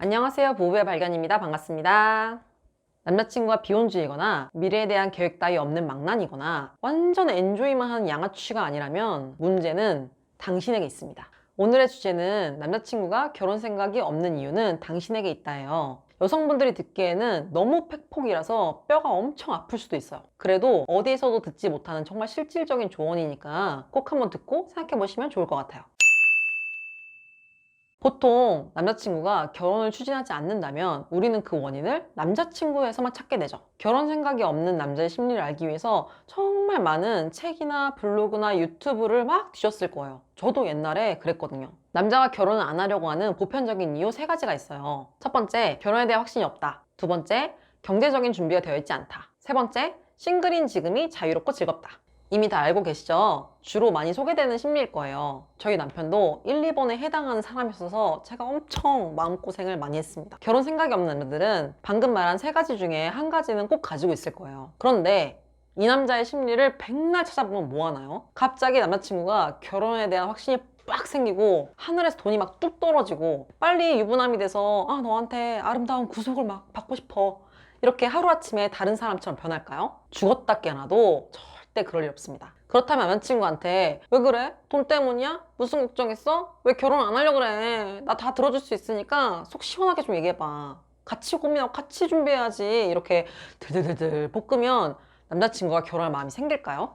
안녕하세요. 부부의 발견입니다. 반갑습니다. 남자친구가 비혼주의거나 미래에 대한 계획 따위 없는 망난이거나 완전 엔조이만 하는 양아치가 아니라면 문제는 당신에게 있습니다. 오늘의 주제는 남자친구가 결혼 생각이 없는 이유는 당신에게 있다예요. 여성분들이 듣기에는 너무 팩폭이라서 뼈가 엄청 아플 수도 있어요. 그래도 어디에서도 듣지 못하는 정말 실질적인 조언이니까 꼭 한번 듣고 생각해 보시면 좋을 것 같아요. 보통 남자친구가 결혼을 추진하지 않는다면 우리는 그 원인을 남자친구에서만 찾게 되죠. 결혼 생각이 없는 남자의 심리를 알기 위해서 정말 많은 책이나 블로그나 유튜브를 막 뒤졌을 거예요. 저도 옛날에 그랬거든요. 남자가 결혼을 안 하려고 하는 보편적인 이유 세 가지가 있어요. 첫 번째, 결혼에 대한 확신이 없다. 두 번째, 경제적인 준비가 되어 있지 않다. 세 번째, 싱글인 지금이 자유롭고 즐겁다. 이미 다 알고 계시죠? 주로 많이 소개되는 심리일 거예요. 저희 남편도 1, 2번에 해당하는 사람이었어서 제가 엄청 마음고생을 많이 했습니다. 결혼 생각이 없는 남자들은 방금 말한 세 가지 중에 한 가지는 꼭 가지고 있을 거예요. 그런데 이 남자의 심리를 백날 찾아보면 뭐 하나요? 갑자기 남자친구가 결혼에 대한 확신이 빡 생기고 하늘에서 돈이 막 뚝 떨어지고 빨리 유부남이 돼서 너한테 아름다운 구속을 막 받고 싶어, 이렇게 하루아침에 다른 사람처럼 변할까요? 죽었다 깨어나도 절대 그럴 일 없습니다. 그렇다면 남자친구한테 왜 그래? 돈 때문이야? 무슨 걱정했어? 왜 결혼 안 하려고 그래? 나 다 들어줄 수 있으니까 속 시원하게 좀 얘기해봐. 같이 고민하고 같이 준비해야지. 이렇게 들들들들 볶으면 남자친구가 결혼할 마음이 생길까요?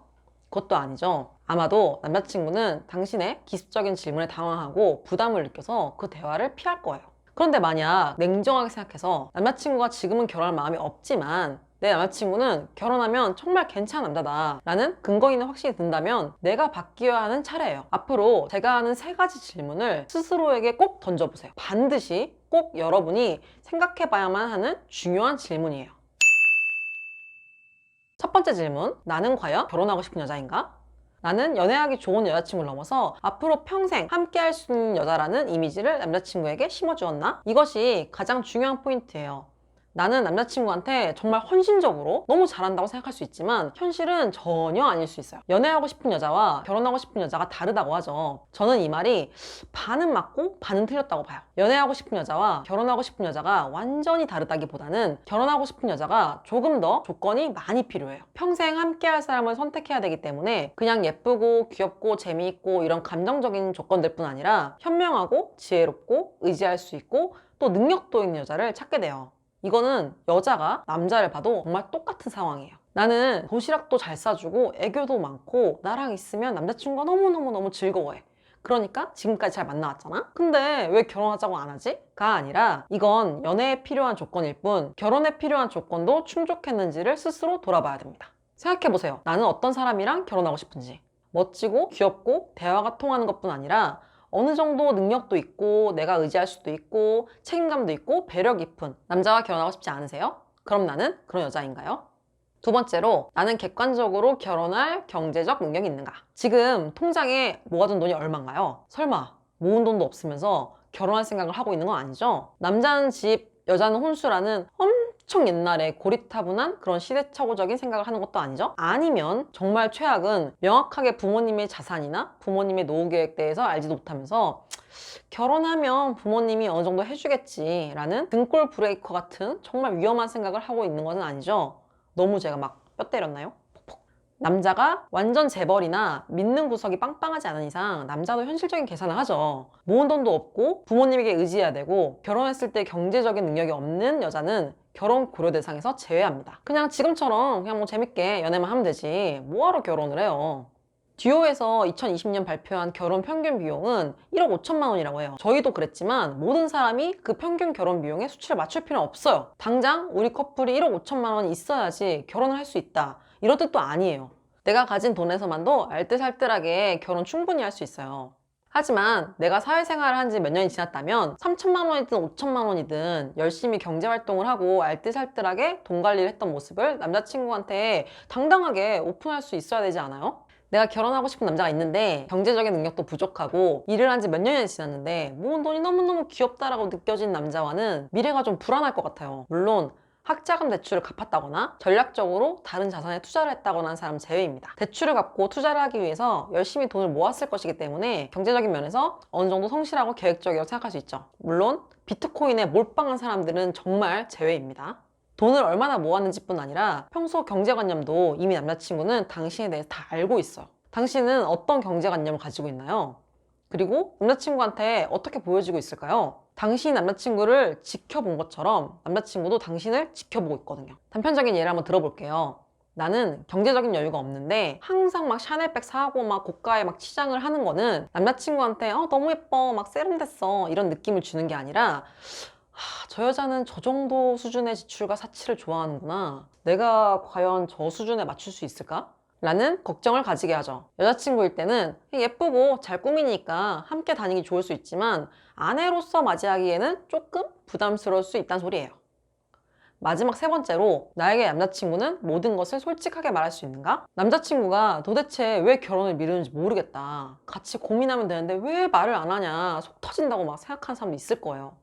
그것도 아니죠. 아마도 남자친구는 당신의 기습적인 질문에 당황하고 부담을 느껴서 그 대화를 피할 거예요. 그런데 만약 냉정하게 생각해서 남자친구가 지금은 결혼할 마음이 없지만 내 남자친구는 결혼하면 정말 괜찮은 남자다 라는 근거 있는 확신이 든다면 내가 바뀌어야 하는 차례예요. 앞으로 제가 하는 세 가지 질문을 스스로에게 꼭 던져보세요. 반드시 꼭 여러분이 생각해봐야만 하는 중요한 질문이에요. 첫 번째 질문, 나는 과연 결혼하고 싶은 여자인가? 나는 연애하기 좋은 여자친구를 넘어서 앞으로 평생 함께 할 수 있는 여자라는 이미지를 남자친구에게 심어주었나? 이것이 가장 중요한 포인트예요. 나는 남자친구한테 정말 헌신적으로 너무 잘한다고 생각할 수 있지만 현실은 전혀 아닐 수 있어요. 연애하고 싶은 여자와 결혼하고 싶은 여자가 다르다고 하죠. 저는 이 말이 반은 맞고 반은 틀렸다고 봐요. 연애하고 싶은 여자와 결혼하고 싶은 여자가 완전히 다르다기보다는 결혼하고 싶은 여자가 조금 더 조건이 많이 필요해요. 평생 함께 할 사람을 선택해야 되기 때문에 그냥 예쁘고 귀엽고 재미있고 이런 감정적인 조건들뿐 아니라 현명하고 지혜롭고 의지할 수 있고 또 능력도 있는 여자를 찾게 돼요. 이거는 여자가 남자를 봐도 정말 똑같은 상황이에요. 나는 도시락도 잘 싸주고 애교도 많고 나랑 있으면 남자친구가 너무너무너무 즐거워해. 그러니까 지금까지 잘 만나왔잖아? 근데 왜 결혼하자고 안 하지? 가 아니라 이건 연애에 필요한 조건일 뿐 결혼에 필요한 조건도 충족했는지를 스스로 돌아봐야 됩니다. 생각해보세요. 나는 어떤 사람이랑 결혼하고 싶은지. 멋지고 귀엽고 대화가 통하는 것뿐 아니라 어느 정도 능력도 있고 내가 의지할 수도 있고 책임감도 있고 배려 깊은 남자와 결혼하고 싶지 않으세요? 그럼 나는 그런 여자인가요? 두 번째로, 나는 객관적으로 결혼할 경제적 능력이 있는가? 지금 통장에 모아둔 돈이 얼마인가요? 설마 모은 돈도 없으면서 결혼할 생각을 하고 있는 건 아니죠? 남자는 집, 여자는 혼수라는 엄청 옛날에 고리타분한 그런 시대착오적인 생각을 하는 것도 아니죠? 아니면 정말 최악은 명확하게 부모님의 자산이나 부모님의 노후 계획에 대해서 알지도 못하면서 결혼하면 부모님이 어느 정도 해주겠지 라는 등골 브레이커 같은 정말 위험한 생각을 하고 있는 것은 아니죠? 너무 제가 막 뼈 때렸나요? 폭폭. 남자가 완전 재벌이나 믿는 구석이 빵빵하지 않은 이상 남자도 현실적인 계산을 하죠. 모은 돈도 없고 부모님에게 의지해야 되고 결혼했을 때 경제적인 능력이 없는 여자는 결혼 고려 대상에서 제외합니다. 그냥 지금처럼 그냥 뭐 재밌게 연애만 하면 되지 뭐하러 결혼을 해요. 듀오에서 2020년 발표한 결혼 평균 비용은 1억 5천만 원이라고 해요. 저희도 그랬지만 모든 사람이 그 평균 결혼 비용의 수치를 맞출 필요는 없어요. 당장 우리 커플이 1억 5천만 원이 있어야지 결혼을 할 수 있다, 이런 뜻도 아니에요. 내가 가진 돈에서만도 알뜰살뜰하게 결혼 충분히 할 수 있어요. 하지만 내가 사회생활을 한 지 몇 년이 지났다면 3천만 원이든 5천만 원이든 열심히 경제활동을 하고 알뜰살뜰하게 돈 관리를 했던 모습을 남자친구한테 당당하게 오픈할 수 있어야 되지 않아요? 내가 결혼하고 싶은 남자가 있는데 경제적인 능력도 부족하고 일을 한 지 몇 년이 지났는데 모은 돈이 너무너무 귀엽다라고 느껴진 남자와는 미래가 좀 불안할 것 같아요. 물론 학자금 대출을 갚았다거나 전략적으로 다른 자산에 투자를 했다거나 한 사람 제외입니다. 대출을 갚고 투자를 하기 위해서 열심히 돈을 모았을 것이기 때문에 경제적인 면에서 어느 정도 성실하고 계획적이라고 생각할 수 있죠. 물론 비트코인에 몰빵한 사람들은 정말 제외입니다. 돈을 얼마나 모았는지 뿐 아니라 평소 경제관념도 이미 남자친구는 당신에 대해서 다 알고 있어요. 당신은 어떤 경제관념을 가지고 있나요? 그리고 남자친구한테 어떻게 보여지고 있을까요? 당신이 남자친구를 지켜본 것처럼 남자친구도 당신을 지켜보고 있거든요. 단편적인 예를 한번 들어볼게요. 나는 경제적인 여유가 없는데 항상 막 샤넬백 사고 막 고가에 막 치장을 하는 거는 남자친구한테 너무 예뻐 막 세련됐어 이런 느낌을 주는 게 아니라 저 여자는 저 정도 수준의 지출과 사치를 좋아하는구나. 내가 과연 저 수준에 맞출 수 있을까? 라는 걱정을 가지게 하죠. 여자친구일 때는 예쁘고 잘 꾸미니까 함께 다니기 좋을 수 있지만 아내로서 맞이하기에는 조금 부담스러울 수 있다는 소리예요. 마지막 세 번째로, 나에게 남자친구는 모든 것을 솔직하게 말할 수 있는가? 남자친구가 도대체 왜 결혼을 미루는지 모르겠다. 같이 고민하면 되는데 왜 말을 안 하냐. 속 터진다고 막 생각하는 사람도 있을 거예요.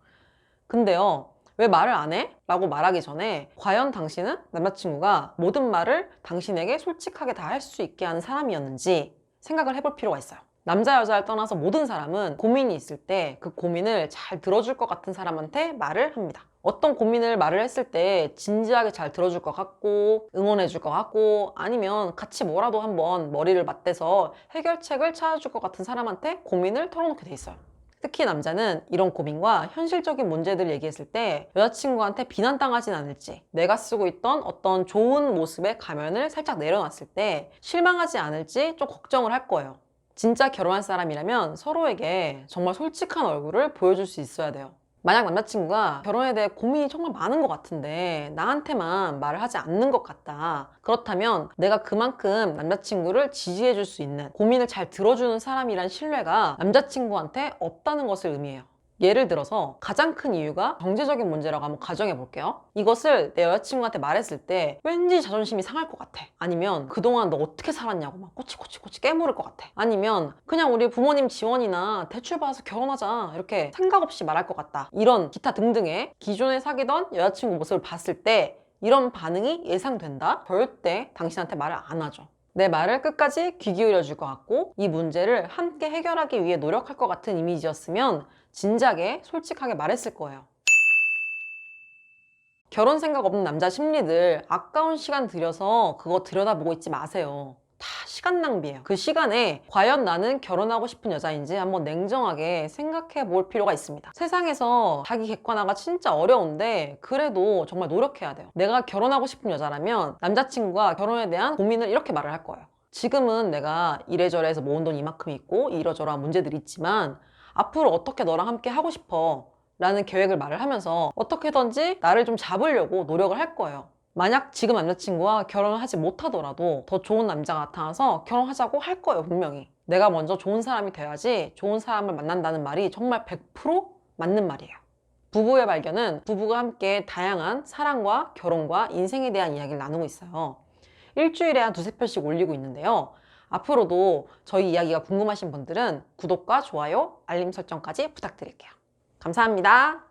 근데요, 왜 말을 안 해? 라고 말하기 전에 과연 당신은 남자친구가 모든 말을 당신에게 솔직하게 다 할 수 있게 하는 사람이었는지 생각을 해볼 필요가 있어요. 남자 여자를 떠나서 모든 사람은 고민이 있을 때 그 고민을 잘 들어줄 것 같은 사람한테 말을 합니다. 어떤 고민을 말을 했을 때 진지하게 잘 들어줄 것 같고 응원해 줄 것 같고 아니면 같이 뭐라도 한번 머리를 맞대서 해결책을 찾아줄 것 같은 사람한테 고민을 털어놓게 돼 있어요. 특히 남자는 이런 고민과 현실적인 문제들을 얘기했을 때 여자친구한테 비난당하진 않을지, 내가 쓰고 있던 어떤 좋은 모습의 가면을 살짝 내려놨을 때 실망하지 않을지 좀 걱정을 할 거예요. 진짜 결혼할 사람이라면 서로에게 정말 솔직한 얼굴을 보여줄 수 있어야 돼요. 만약 남자친구가 결혼에 대해 고민이 정말 많은 것 같은데 나한테만 말을 하지 않는 것 같다. 그렇다면 내가 그만큼 남자친구를 지지해 줄 수 있는, 고민을 잘 들어주는 사람이란 신뢰가 남자친구한테 없다는 것을 의미해요. 예를 들어서 가장 큰 이유가 경제적인 문제라고 한번 가정해 볼게요. 이것을 내 여자친구한테 말했을 때 왠지 자존심이 상할 것 같아. 아니면 그동안 너 어떻게 살았냐고 막 꼬치꼬치 깨물을 것 같아. 아니면 그냥 우리 부모님 지원이나 대출 받아서 결혼하자 이렇게 생각 없이 말할 것 같다. 이런 기타 등등의 기존에 사귀던 여자친구 모습을 봤을 때 이런 반응이 예상된다? 절대 당신한테 말을 안 하죠. 내 말을 끝까지 귀 기울여 줄 것 같고 이 문제를 함께 해결하기 위해 노력할 것 같은 이미지였으면 진작에 솔직하게 말했을 거예요. 결혼 생각 없는 남자 심리들 아까운 시간 들여서 그거 들여다보고 있지 마세요. 다 시간 낭비예요. 그 시간에 과연 나는 결혼하고 싶은 여자인지 한번 냉정하게 생각해 볼 필요가 있습니다. 세상에서 자기 객관화가 진짜 어려운데 그래도 정말 노력해야 돼요. 내가 결혼하고 싶은 여자라면 남자친구가 결혼에 대한 고민을 이렇게 말을 할 거예요. 지금은 내가 이래저래 해서 모은 돈 이만큼 있고 이러저러한 문제들이 있지만 앞으로 어떻게 너랑 함께 하고 싶어 라는 계획을 말을 하면서 어떻게든지 나를 좀 잡으려고 노력을 할 거예요. 만약 지금 남자친구와 결혼을 하지 못하더라도 더 좋은 남자가 나타나서 결혼하자고 할 거예요, 분명히. 내가 먼저 좋은 사람이 돼야지 좋은 사람을 만난다는 말이 정말 100% 맞는 말이에요. 부부의 발견은 부부가 함께 다양한 사랑과 결혼과 인생에 대한 이야기를 나누고 있어요. 일주일에 한 두세 편씩 올리고 있는데요. 앞으로도 저희 이야기가 궁금하신 분들은 구독과 좋아요, 알림 설정까지 부탁드릴게요. 감사합니다.